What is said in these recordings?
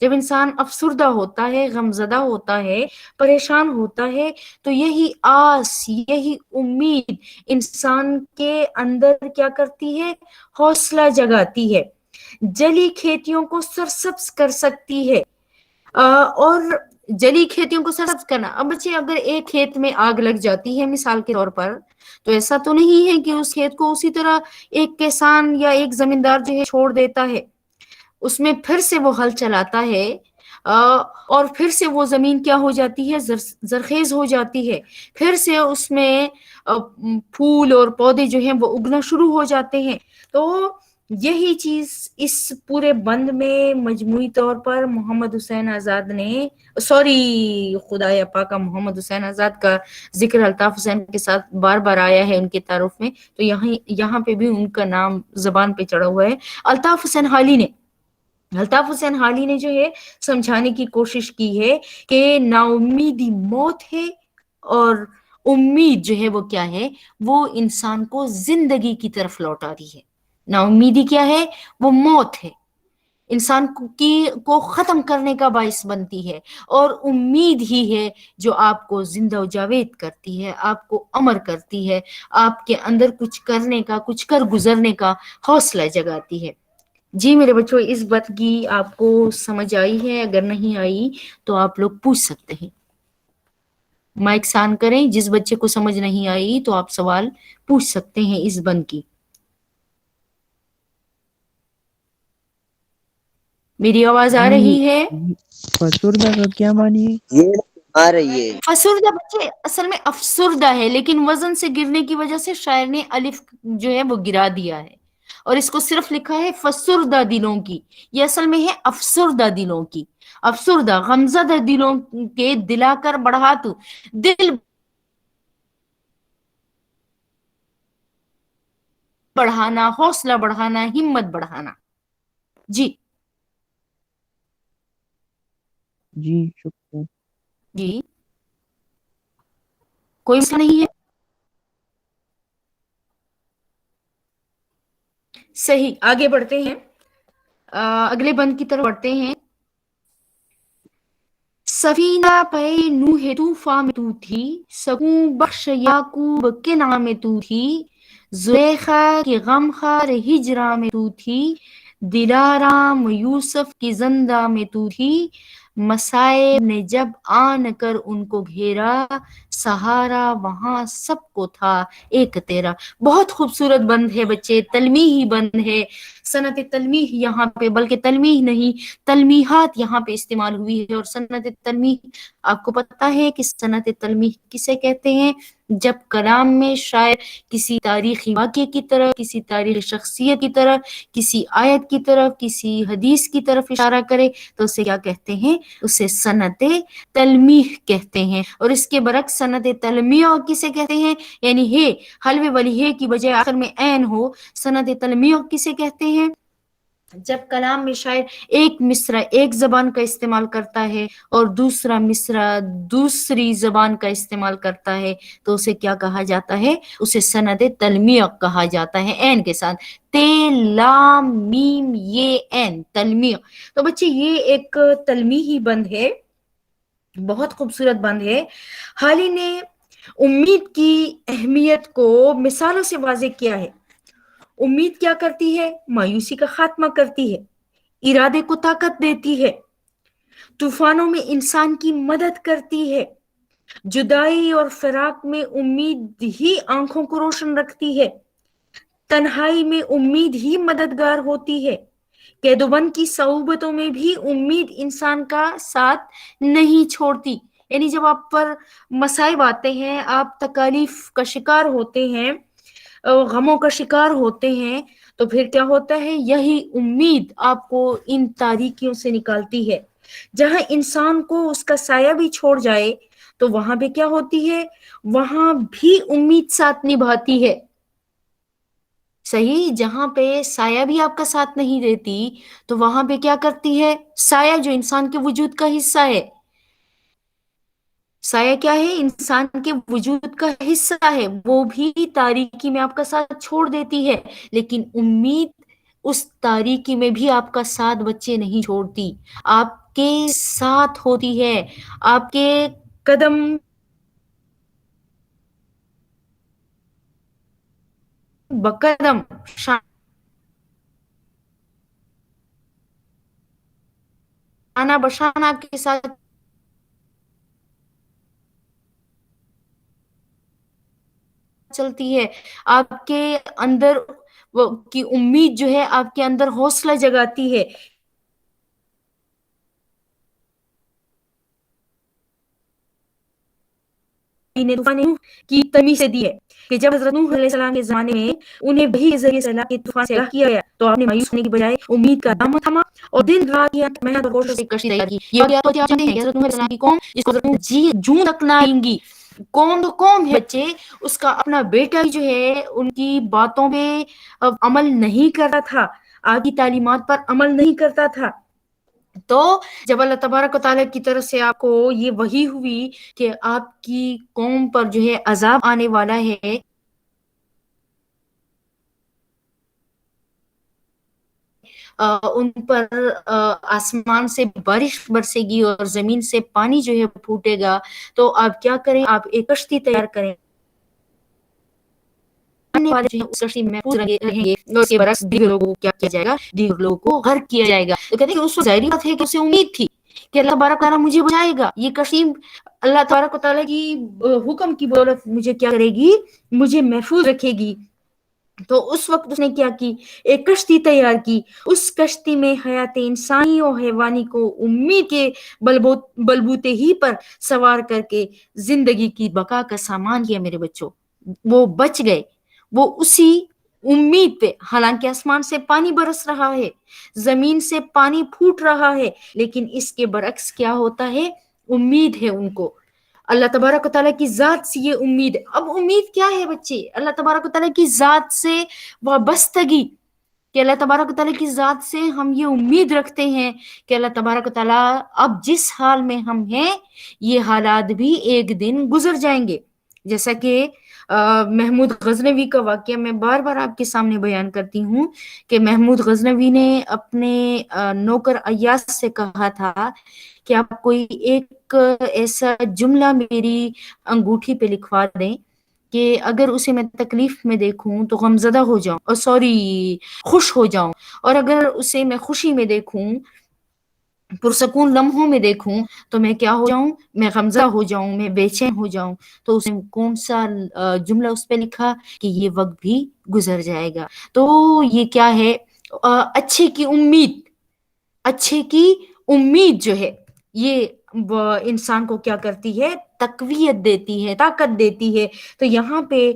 جب انسان افسردہ ہوتا ہے، غمزدہ ہوتا ہے، پریشان ہوتا ہے، تو یہی آس، یہی امید انسان کے اندر کیا کرتی ہے؟ حوصلہ جگاتی ہے، جلی کھیتیوں کو سرسبز کر سکتی ہے۔ اور جلی کھیتیوں کو سرسبز کرنا، اب بچے اگر ایک کھیت میں آگ لگ جاتی ہے مثال کے طور پر، تو ایسا تو نہیں ہے کہ اس کھیت کو اسی طرح ایک کسان یا ایک زمیندار جو ہے چھوڑ دیتا ہے، اس میں پھر سے وہ ہل چلاتا ہے، اور پھر سے وہ زمین کیا ہو جاتی ہے؟ زرخیز ہو جاتی ہے، پھر سے اس میں پھول اور پودے جو ہیں وہ اگنا شروع ہو جاتے ہیں۔ تو یہی چیز اس پورے بند میں مجموعی طور پر محمد حسین آزاد نے، خدایا پاکا محمد حسین آزاد کا ذکر الطاف حسین کے ساتھ بار بار آیا ہے ان کے تعارف میں، تو یہاں پہ بھی ان کا نام زبان پہ چڑھا ہوا ہے۔ الطاف حسین حالی نے جو ہے سمجھانے کی کوشش کی ہے کہ نا امیدی موت ہے، اور امید جو ہے وہ کیا ہے؟ وہ انسان کو زندگی کی طرف لوٹا رہی ہے۔ نا امیدی کیا ہے؟ وہ موت ہے، انسان کو ختم کرنے کا باعث بنتی ہے، اور امید ہی ہے جو آپ کو زندہ و جاوید کرتی ہے، آپ کو امر کرتی ہے، آپ کے اندر کچھ کرنے کا، کچھ کر گزرنے کا حوصلہ جگاتی ہے۔ جی میرے بچوں، اس بات کی آپ کو سمجھ آئی ہے؟ اگر نہیں آئی تو آپ لوگ پوچھ سکتے ہیں، مائک آن کریں۔ جس بچے کو سمجھ نہیں آئی تو آپ سوال پوچھ سکتے ہیں اس بند کی۔ میری آواز آ رہی ہے؟ فسردہ کا کیا معنی ہے؟ یہ آ رہی ہے۔ فسردہ بچے اصل میں افسردہ ہے، لیکن وزن سے گرنے کی وجہ سے شاعر نے الف جو ہے وہ گرا دیا ہے، اور اس کو صرف لکھا ہے فسردہ دلوں کی۔ یہ اصل میں ہے افسردہ دلوں کی، افسردہ غمزدہ دلوں کے دلا کر بڑھا تو، دل بڑھانا، حوصلہ بڑھانا، ہمت بڑھانا۔ جی جی شکریہ۔ جی کوئی مسئلہ نہیں ہے؟ صحیح، آگے بڑھتے ہیں، اگلے بند کی طرف بڑھتے ہیں۔ سفینہ پہ نوح طوفان میں تو تھی، سکوں بخش یعقوب کے نام میں تو تھی، زلیخا کی غمخوار ہجراں میں تو تھی، دلارام یوسف کی زندہ میں تو تھی، مصائب نے جب آن کر ان کو گھیرا، سہارا وہاں سب کو تھا ایک تیرا۔ بہت خوبصورت بند ہے بچے، تلمیحی بند ہے، صنعت تلمیح یہاں پہ، بلکہ تلمیح نہیں، تلمیحات یہاں پہ استعمال ہوئی ہے۔ اور صنعت تلمیح، آپ کو پتہ ہے کہ صنعت تلمیح کسے کہتے ہیں؟ جب کلام میں شاعر کسی تاریخی واقعے کی طرف، کسی تاریخی شخصیت کی طرف، کسی آیت کی طرف، کسی حدیث کی طرف اشارہ کرے تو اسے کیا کہتے ہیں؟ اسے صنعت تلمیح کہتے ہیں۔ اور اس کے برعکس صنعت تلمیح کسے کہتے ہیں؟ یعنی ہے، حلوے والی ہے کی بجائے آخر میں عین ہو، صنعت تلمیح کسے کہتے ہیں؟ جب کلام میں شاعر ایک مصرع ایک زبان کا استعمال کرتا ہے اور دوسرا مصرع دوسری زبان کا استعمال کرتا ہے تو اسے کیا کہا جاتا ہے؟ اسے صنعت تلمیع کہا جاتا ہے، عین کے ساتھ، تے لام میم یہ عین، تلمیع۔ تو بچے یہ ایک تلمیحی بند ہے، بہت خوبصورت بند ہے۔ حالی نے امید کی اہمیت کو مثالوں سے واضح کیا ہے۔ امید کیا کرتی ہے؟ مایوسی کا خاتمہ کرتی ہے، ارادے کو طاقت دیتی ہے، طوفانوں میں انسان کی مدد کرتی ہے، جدائی اور فراق میں امید ہی آنکھوں کو روشن رکھتی ہے، تنہائی میں امید ہی مددگار ہوتی ہے، قید و بند کی صعوبتوں میں بھی امید انسان کا ساتھ نہیں چھوڑتی۔ یعنی جب آپ پر مصائب آتے ہیں، آپ تکالیف کا شکار ہوتے ہیں، غموں کا شکار ہوتے ہیں، تو پھر کیا ہوتا ہے؟ یہی امید آپ کو ان تاریکیوں سے نکالتی ہے۔ جہاں انسان کو اس کا سایہ بھی چھوڑ جائے تو وہاں پہ کیا ہوتی ہے؟ وہاں بھی امید ساتھ نبھاتی ہے۔ صحیح، جہاں پہ سایہ بھی آپ کا ساتھ نہیں دیتی تو وہاں پہ کیا کرتی ہے؟ سایہ جو انسان کے وجود کا حصہ ہے، سایہ کیا ہے؟ انسان کے وجود کا حصہ ہے، وہ بھی تاریکی میں آپ کا ساتھ چھوڑ دیتی ہے، لیکن امید اس تاریکی میں بھی آپ کا ساتھ بچے نہیں چھوڑتی، آپ کے ساتھ ہوتی ہے، آپ کے قدم بقدم شانہ بشانہ آپ کے ساتھ چلتی ہے، آپ کے اندر کی امید جو ہے آپ کے اندر حوصلہ جگاتی ہے. نے طوفان نوح کی تمیز سے دی ہے کہ جب حضرت نوح علیہ السلام کے زمانے میں انہیں وحی کے ذریعے سے اللہ کے طوفان سے آگاہ کیا گیا تو آپ نے مایوس ہونے کی بجائے امید کا دامن تھاما اور دن رات کی محنت اور کوششوں سے کشتی تیار کی. یہ واقعہ تو کیا جانتے ہیں کہ حضرت نوح علیہ السلام کی قوم جس کو حضرت نوح جی جوں تک نہ آئیں گی، قوم تو قوم ہے بچے، اس کا اپنا بیٹا جو ہے ان کی باتوں پہ عمل نہیں کرتا تھا، آپ کی تعلیمات پر عمل نہیں کرتا تھا. تو جب اللہ تبارک و تعالیٰ کی طرف سے آپ کو یہ وحی ہوئی کہ آپ کی قوم پر جو ہے عذاب آنے والا ہے، ان پر آسمان سے بارش برسے گی اور زمین سے پانی جو ہے پھوٹے گا، تو آپ کیا کریں، آپ ایک کشتی تیار کریں، آنے والے جو ہیں اس کشتی میں محفوظ رہیں گے، اور اس کے برعکس دیگر لوگوں کو کیا کیا جائے گا، دیگر لوگوں کو غرق کیا جائے گا. تو کہتے ہیں کہ اس وقت ظاہری بات ہے کہ اسے امید تھی کہ اللہ تبارک تعالیٰ مجھے بچائے گا، یہ کشتی اللہ تبارک و تعالیٰ کی حکم کی بدولت مجھے کیا کرے گی، مجھے محفوظ رکھے گی. تو اس وقت اس نے کیا کی، ایک کشتی تیار کی، اس کشتی میں حیات انسانی اور حیوانی کو امید کے بلبوتے ہی پر سوار کر کے زندگی کی بقا کا سامان کیا. میرے بچوں، وہ بچ گئے، وہ اسی امید پہ، حالانکہ آسمان سے پانی برس رہا ہے، زمین سے پانی پھوٹ رہا ہے، لیکن اس کے برعکس کیا ہوتا ہے، امید ہے ان کو، اللہ تبارک و تعالیٰ کی ذات سے یہ امید ہے. اب امید کیا ہے بچے، اللہ تبارک و تعالیٰ کی ذات سے وابستگی، کہ اللہ تبارک و تعالیٰ کی ذات سے ہم یہ امید رکھتے ہیں کہ اللہ تبارک و تعالیٰ اب جس حال میں ہم ہیں یہ حالات بھی ایک دن گزر جائیں گے. جیسا کہ محمود غزنوی کا واقعہ میں بار بار آپ کے سامنے بیان کرتی ہوں کہ محمود غزنوی نے اپنے نوکر ایاز سے کہا تھا کہ آپ کوئی ایک ایسا جملہ میری انگوٹھی پہ لکھوا دیں کہ اگر اسے میں تکلیف میں دیکھوں تو غمزدہ ہو جاؤں، اور خوش ہو جاؤں، اور اگر اسے میں خوشی میں دیکھوں، پرسکون لمحوں میں دیکھوں تو میں کیا ہو جاؤں، میں غمزدہ ہو جاؤں، میں بے چین ہو جاؤں. تو اس نے کون سا جملہ اس پہ لکھا کہ یہ وقت بھی گزر جائے گا. تو یہ کیا ہے، اچھے کی امید، اچھے کی امید جو ہے یہ انسان کو کیا کرتی ہے، تقویت دیتی ہے، طاقت دیتی ہے. تو یہاں پہ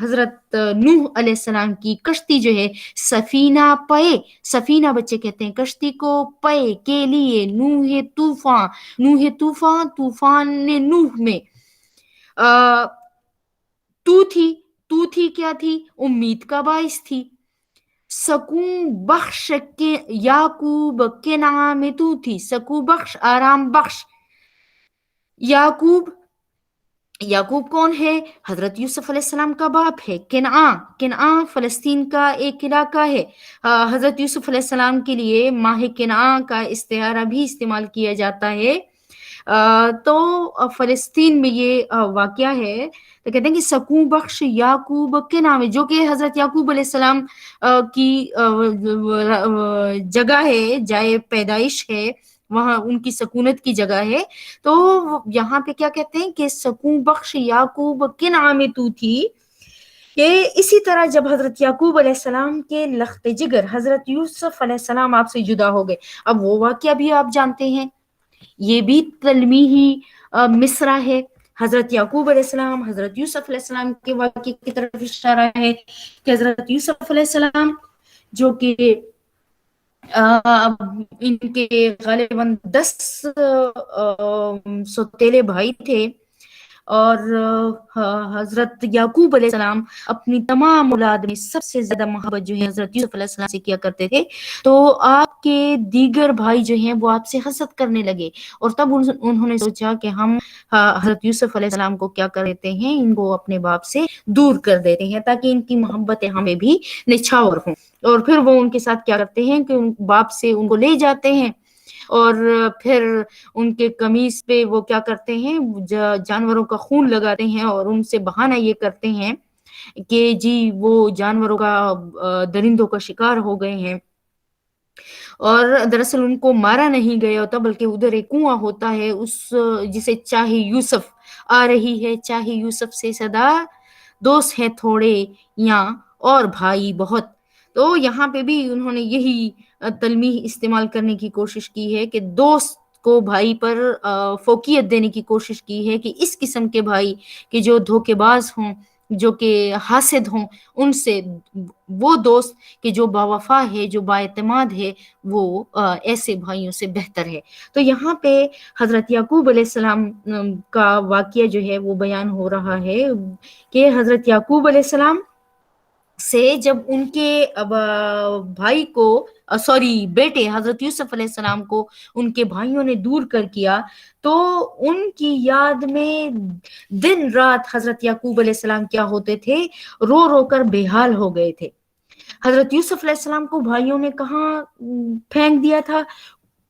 حضرت نوح علیہ السلام کی کشتی جو ہے، سفینہ پے، سفینہ بچے کہتے ہیں کشتی کو، پے کے لیے، نوح طوفان، نوح طوفان، طوفان نے نوح میں تو تھی کیا تھی، امید کا باعث تھی. سکون بخش کے یعقوب کے نام تو تھی، سکون بخش، آرام بخش. یعقوب کون ہے، حضرت یوسف علیہ السلام کا باپ ہے. کنعان فلسطین کا ایک علاقہ ہے. حضرت یوسف علیہ السلام کے لیے ماہ کنعان کا استعارہ بھی استعمال کیا جاتا ہے. تو فلسطین میں یہ واقعہ ہے. تو کہتے ہیں کہ سکون بخش یعقوب کے نام ہے، جو کہ حضرت یعقوب علیہ السلام کی جگہ ہے، جائے پیدائش ہے، وہاں ان کی سکونت کی جگہ ہے. تو یہاں پہ کیا کہتے ہیں کہ سکون بخش یعقوب کے نام تو تھی. کہ اسی طرح جب حضرت یعقوب علیہ السلام کے لخت جگر حضرت یوسف علیہ السلام آپ سے جدا ہو گئے، اب وہ واقعہ بھی آپ جانتے ہیں، یہ بھی تلمیحی مصرع ہے. حضرت یعقوب علیہ السلام حضرت یوسف علیہ السلام کے واقعے کی طرف اشارہ ہے کہ حضرت یوسف علیہ السلام جو کہ ان کے غالباً 10 سوتیلے بھائی تھے، اور حضرت یعقوب علیہ السلام اپنی تمام اولاد میں سب سے زیادہ محبت جو ہے حضرت یوسف علیہ السلام سے کیا کرتے تھے. تو آپ کے دیگر بھائی جو ہیں وہ آپ سے حسد کرنے لگے، اور تب انہوں نے سوچا کہ ہم حضرت یوسف علیہ السلام کو کیا کر دیتے ہیں، ان کو اپنے باپ سے دور کر دیتے ہیں تاکہ ان کی محبتیں ہمیں بھی نچھاور ہوں. اور پھر وہ ان کے ساتھ کیا کرتے ہیں کہ باپ سے ان کو لے جاتے ہیں اور پھر ان کے قمیص پہ وہ کیا کرتے ہیں، جانوروں کا خون لگاتے ہیں اور ان سے بہانہ یہ کرتے ہیں کہ جی وہ جانوروں کا درندوں کا شکار ہو گئے ہیں، اور دراصل ان کو مارا نہیں گیا ہوتا بلکہ ادھر ایک کنواں ہوتا ہے، اس جسے چاہے یوسف آ رہی ہے، چاہے یوسف سے صدا، دوست ہیں تھوڑے یا اور بھائی بہت۔ تو یہاں پہ بھی انہوں نے یہی تلمیح استعمال کرنے کی کوشش کی ہے کہ دوست کو بھائی پر فوقیت دینے کی کوشش کی ہے کہ اس قسم کے بھائی کہ جو دھوکے باز ہوں، جو کہ حاسد ہوں، ان سے وہ دوست کہ جو باوفا ہے، جو با اعتماد ہے، وہ ایسے بھائیوں سے بہتر ہے۔ تو یہاں پہ حضرت یعقوب علیہ السلام کا واقعہ جو ہے وہ بیان ہو رہا ہے کہ حضرت یعقوب علیہ السلام سے جب ان کے بھائی کو بیٹے حضرت یوسف علیہ السلام کو ان کے بھائیوں نے دور کر کیا، تو ان کی یاد میں دن رات حضرت یعقوب علیہ السلام کیا ہوتے تھے، رو رو کر بے حال ہو گئے تھے۔ حضرت یوسف علیہ السلام کو بھائیوں نے کہاں پھینک دیا تھا؟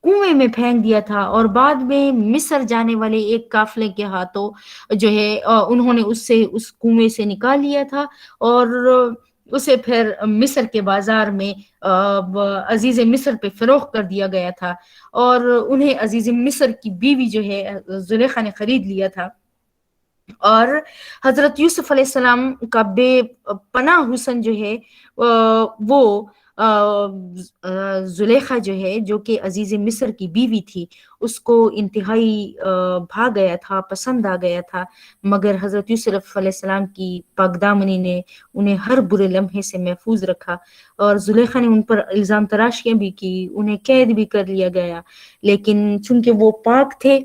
کنویں میں پھینک دیا تھا، اور بعد میں مصر جانے والے ایک قافلے کے ہاتھوں جو ہے انہوں نے اس کنویں سے نکال لیا تھا، اور اسے پھر مصر کے بازار میں عزیز مصر پہ فروخت کر دیا گیا تھا، اور انہیں عزیز مصر کی بیوی جو ہے زلیخا نے خرید لیا تھا۔ اور حضرت یوسف علیہ السلام کا بے پناہ حسن جو ہے وہ زلیخا جو ہے، جو کہ عزیز مصر کی بیوی تھی، اس کو انتہائی بھا گیا تھا، پسند آ گیا تھا، مگر حضرت یوسف علیہ السلام کی پاکدامنی نے انہیں ہر برے لمحے سے محفوظ رکھا، اور زلیخا نے ان پر الزام تراشیاں بھی کی، انہیں قید بھی کر لیا گیا، لیکن چونکہ وہ پاک تھے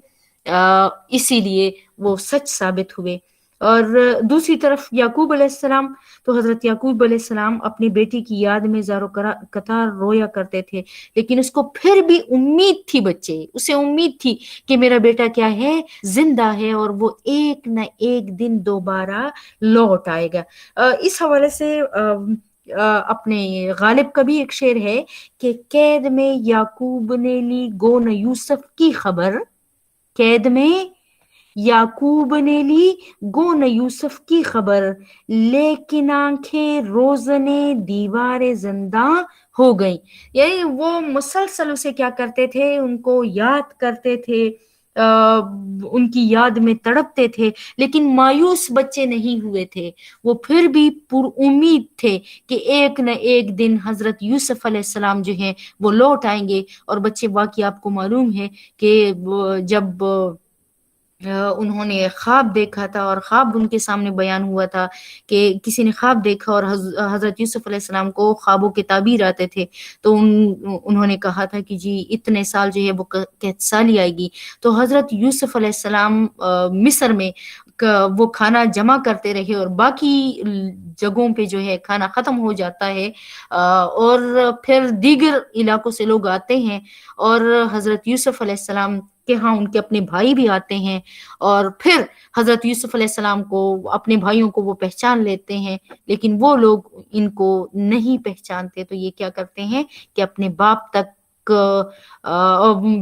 اسی لیے وہ سچ ثابت ہوئے۔ اور دوسری طرف یعقوب علیہ السلام، تو حضرت یعقوب علیہ السلام اپنی بیٹی کی یاد میں زارو قطار رویا کرتے تھے، لیکن اس کو پھر بھی امید تھی، اسے امید تھی کہ میرا بیٹا کیا ہے، زندہ ہے، اور وہ ایک نہ ایک دن دوبارہ لوٹ آئے گا۔ اس حوالے سے اپنے غالب کا بھی ایک شعر ہے کہ قید میں یعقوب نے لی گو نہ یوسف کی خبر، قید میں یعقوب نے لی گو نہ یوسف کی خبر، لیکن آنکھیں روزن دیوار زنداں ہو گئیں۔ یعنی وہ مسلسل اسے کیا کرتے تھے، ان کو یاد کرتے تھے، ان کی یاد میں تڑپتے تھے، لیکن مایوس بچے نہیں ہوئے تھے، وہ پھر بھی پر امید تھے کہ ایک نہ ایک دن حضرت یوسف علیہ السلام جو ہیں وہ لوٹ آئیں گے۔ اور بچے واقعی آپ کو معلوم ہے کہ جب انہوں نے خواب دیکھا تھا، اور خواب ان کے سامنے بیان ہوا تھا کہ کسی نے خواب دیکھا اور حضرت یوسف علیہ السلام کو خوابوں کے تعبیر آتے تھے، تو انہوں نے کہا تھا کہ جی اتنے سال جو ہے وہ قحط سالی آئے گی، تو حضرت یوسف علیہ السلام مصر میں وہ کھانا جمع کرتے رہے، اور باقی جگہوں پہ جو ہے کھانا ختم ہو جاتا ہے، اور پھر دیگر علاقوں سے لوگ آتے ہیں، اور حضرت یوسف علیہ السلام کہ ہاں ان کے اپنے بھائی بھی آتے ہیں، اور پھر حضرت یوسف علیہ السلام کو، اپنے بھائیوں کو وہ پہچان لیتے ہیں، لیکن وہ لوگ ان کو نہیں پہچانتے، تو یہ کیا کرتے ہیں کہ اپنے باپ تک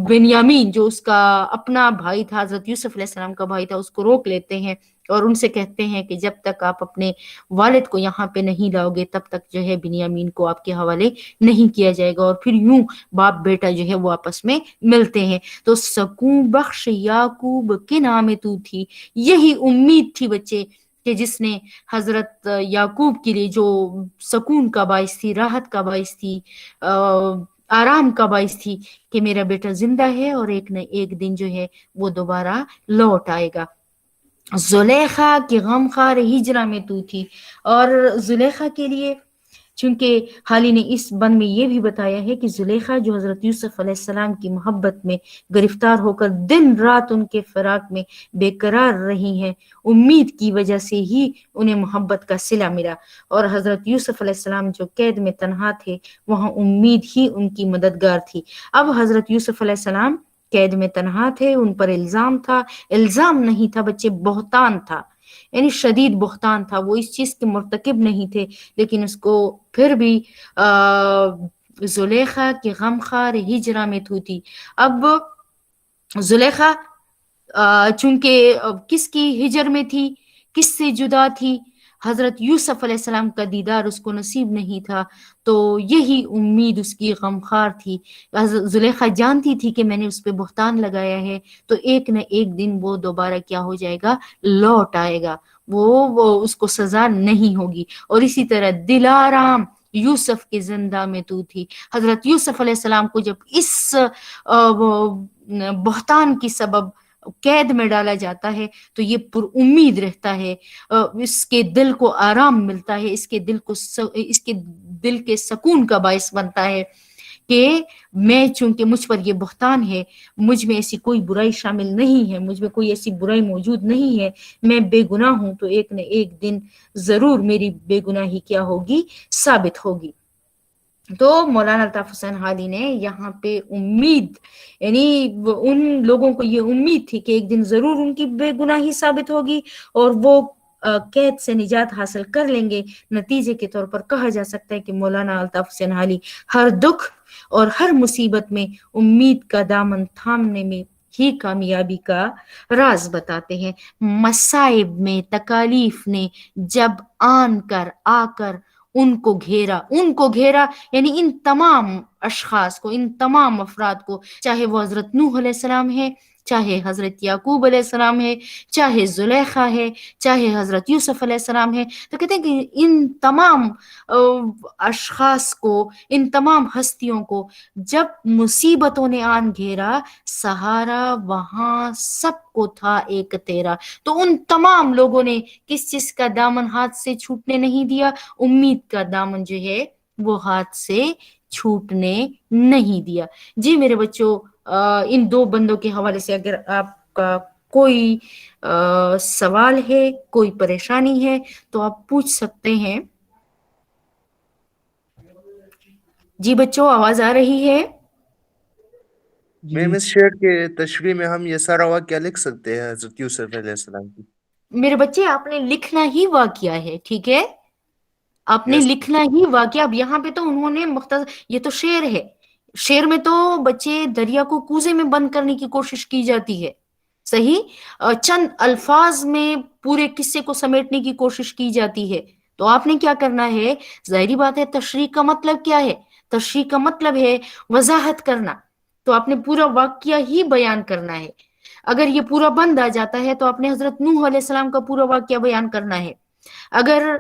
بنیامین جو اس کا اپنا بھائی تھا، حضرت یوسف علیہ السلام کا بھائی تھا، اس کو روک لیتے ہیں اور ان سے کہتے ہیں کہ جب تک آپ اپنے والد کو یہاں پہ نہیں لاؤ گے تب تک جو ہے بنیامین کو آپ کے حوالے نہیں کیا جائے گا، اور پھر یوں باپ بیٹا جو ہے وہ آپس میں ملتے ہیں۔ تو سکون بخش یعقوب کے نام تو تھی، یہی امید تھی بچے کہ جس نے حضرت یعقوب کے لیے جو سکون کا باعث تھی، راحت کا باعث تھی، آرام کا باعث تھی کہ میرا بیٹا زندہ ہے اور ایک نہ ایک دن جو ہے وہ دوبارہ لوٹ آئے گا۔ زلیخا کی غمخوار ہجرہ میں تو تھی، اور زلیخا کے لیے چونکہ حالی نے اس بند میں یہ بھی بتایا ہے کہ زلیخا جو حضرت یوسف علیہ السلام کی محبت میں گرفتار ہو کر دن رات ان کے فراق میں بے قرار رہی ہیں، امید کی وجہ سے ہی انہیں محبت کا صلہ ملا، اور حضرت یوسف علیہ السلام جو قید میں تنہا تھے وہاں امید ہی ان کی مددگار تھی۔ اب حضرت یوسف علیہ السلام قید میں تنہا تھے، ان پر الزام تھا، الزام نہیں تھا بچے، بہتان تھا، یعنی شدید بہتان تھا، وہ اس چیز کے مرتکب نہیں تھے، لیکن اس کو پھر بھی زلیخا کی غمخوار ہجرا میں تو تھی. اب زلیخا چونکہ کس کی ہجر میں تھی، کس سے جدا تھی، حضرت یوسف علیہ السلام کا دیدار اس کو نصیب نہیں تھا، تو یہی امید اس کی غمخوار تھی. زلیخا جانتی تھی کہ میں نے اس پہ بہتان لگایا ہے، تو ایک نہ ایک دن وہ دوبارہ کیا ہو جائے گا، لوٹ آئے گا، وہ اس کو سزا نہیں ہوگی. اور اسی طرح دلارام یوسف کے زندہ میں تو تھی. حضرت یوسف علیہ السلام کو جب اس بہتان کی سبب قید میں ڈالا جاتا ہے تو یہ پر امید رہتا ہے، اس کے دل کو آرام ملتا ہے، اس کے دل کے سکون کا باعث بنتا ہے کہ میں چونکہ مجھ پر یہ بہتان ہے، مجھ میں ایسی کوئی برائی شامل نہیں ہے، مجھ میں کوئی ایسی برائی موجود نہیں ہے، میں بے گناہ ہوں، تو ایک نہ ایک دن ضرور میری بے گناہی کیا ہوگی، ثابت ہوگی. تو مولانا الطاف حسین حالی نے یہاں پہ امید، یعنی ان لوگوں کو یہ امید تھی کہ ایک دن ضرور ان کی بے گناہی ثابت ہوگی اور وہ قید سے نجات حاصل کر لیں گے. نتیجے کے طور پر کہا جا سکتا ہے کہ مولانا الطاف حسین حالی ہر دکھ اور ہر مصیبت میں امید کا دامن تھامنے میں ہی کامیابی کا راز بتاتے ہیں. مصائب میں تکالیف نے جب آ کر ان کو گھیرا یعنی ان تمام اشخاص کو، ان تمام افراد کو، چاہے وہ حضرت نوح علیہ السلام ہے، چاہے حضرت یعقوب علیہ السلام ہے، چاہے زلیخا ہے، چاہے حضرت یوسف علیہ السلام ہے، تو کہتے ہیں کہ ان تمام اشخاص کو، ان تمام ہستیوں کو جب مصیبتوں نے آن گھیرا، سہارا وہاں سب کو تھا ایک تیرا. تو ان تمام لوگوں نے کس چیز کا دامن ہاتھ سے چھوٹنے نہیں دیا، امید کا دامن جو ہے وہ ہاتھ سے چھوٹنے نہیں دیا. جی میرے بچوں، ان دو بندوں کے حوالے سے اگر آپ کا کوئی سوال ہے، کوئی پریشانی ہے تو آپ پوچھ سکتے ہیں. جی بچوں، آواز آ رہی ہے؟ جی میم اس شعر کے تشریح میں ہم یہ سارا واقعہ لکھ سکتے ہیں حضرت یوسف علیہ السلام کی. میرے بچے آپ نے لکھنا ہی واقعہ ہے، ٹھیک ہے، آپ نے یس. لکھنا ہی واقعہ. اب یہاں پہ تو انہوں نے مختصر، یہ تو شعر ہے، شعر میں تو بچے دریا کو کوزے میں بند کرنے کی کوشش کی جاتی ہے، صحیح، چند الفاظ میں پورے قصے کو سمیٹنے کی کوشش کی جاتی ہے. تو آپ نے کیا کرنا ہے، ظاہری بات ہے، تشریح کا مطلب کیا ہے، تشریح کا مطلب ہے وضاحت کرنا. تو آپ نے پورا واقعہ ہی بیان کرنا ہے. اگر یہ پورا بند آ جاتا ہے تو آپ نے حضرت نوح علیہ السلام کا پورا واقعہ بیان کرنا ہے. اگر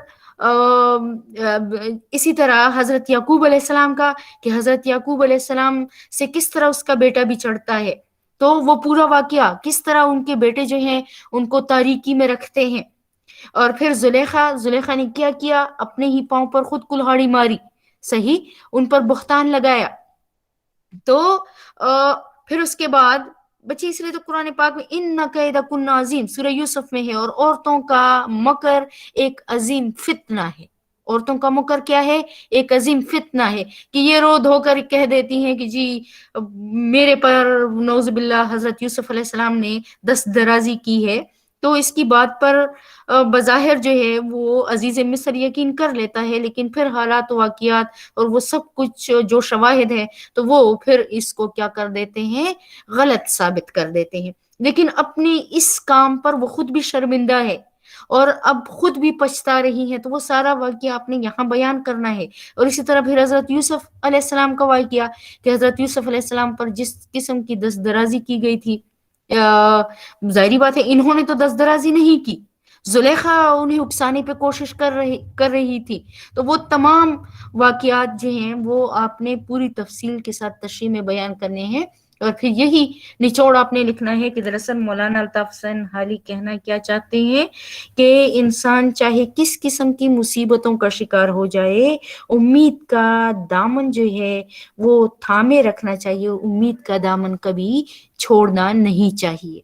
اسی طرح حضرت یعقوب علیہ السلام کا، کہ حضرت یعقوب علیہ السلام سے کس طرح اس کا بیٹا بھی چڑھتا ہے، تو وہ پورا واقعہ کس طرح ان کے بیٹے جو ہیں ان کو تاریکی میں رکھتے ہیں. اور پھر زلیخا نے کیا کیا، اپنے ہی پاؤں پر خود کلہاڑی ماری، صحیح، ان پر بہتان لگایا. تو پھر اس کے بعد بچے، اس لیے تو قرآن پاک میں ان کیدکن عظیم سورہ یوسف میں ہے، اور عورتوں کا مکر ایک عظیم فتنہ ہے. عورتوں کا مکر کیا ہے، ایک عظیم فتنہ ہے، کہ یہ رو دھو کر کہہ دیتی ہیں کہ جی میرے پر نعوذ باللہ حضرت یوسف علیہ السلام نے دست درازی کی ہے. تو اس کی بات پر بظاہر جو ہے وہ عزیز مصر یقین کر لیتا ہے، لیکن پھر حالات و واقعات اور وہ سب کچھ جو شواہد ہے تو وہ پھر اس کو کیا کر دیتے ہیں، غلط ثابت کر دیتے ہیں. لیکن اپنے اس کام پر وہ خود بھی شرمندہ ہے اور اب خود بھی پچھتا رہی ہیں. تو وہ سارا واقعہ آپ نے یہاں بیان کرنا ہے. اور اسی طرح پھر حضرت یوسف علیہ السلام کا واقعہ، کہ حضرت یوسف علیہ السلام پر جس قسم کی دست درازی کی گئی تھی، ظاہری بات ہے انہوں نے تو دست درازی نہیں کی، زلیخا انہیں اکسانے پہ کوشش کر رہی تھی. تو وہ تمام واقعات جو ہیں وہ آپ نے پوری تفصیل کے ساتھ تشریح میں بیان کرنے ہیں. اور پھر یہی نچوڑ آپ نے لکھنا ہے کہ دراصل مولانا الطاف حسین حالی کہنا کیا چاہتے ہیں، کہ انسان چاہے کس قسم کی مصیبتوں کا شکار ہو جائے، امید کا دامن جو ہے وہ تھامے رکھنا چاہیے، امید کا دامن کبھی چھوڑنا نہیں چاہیے.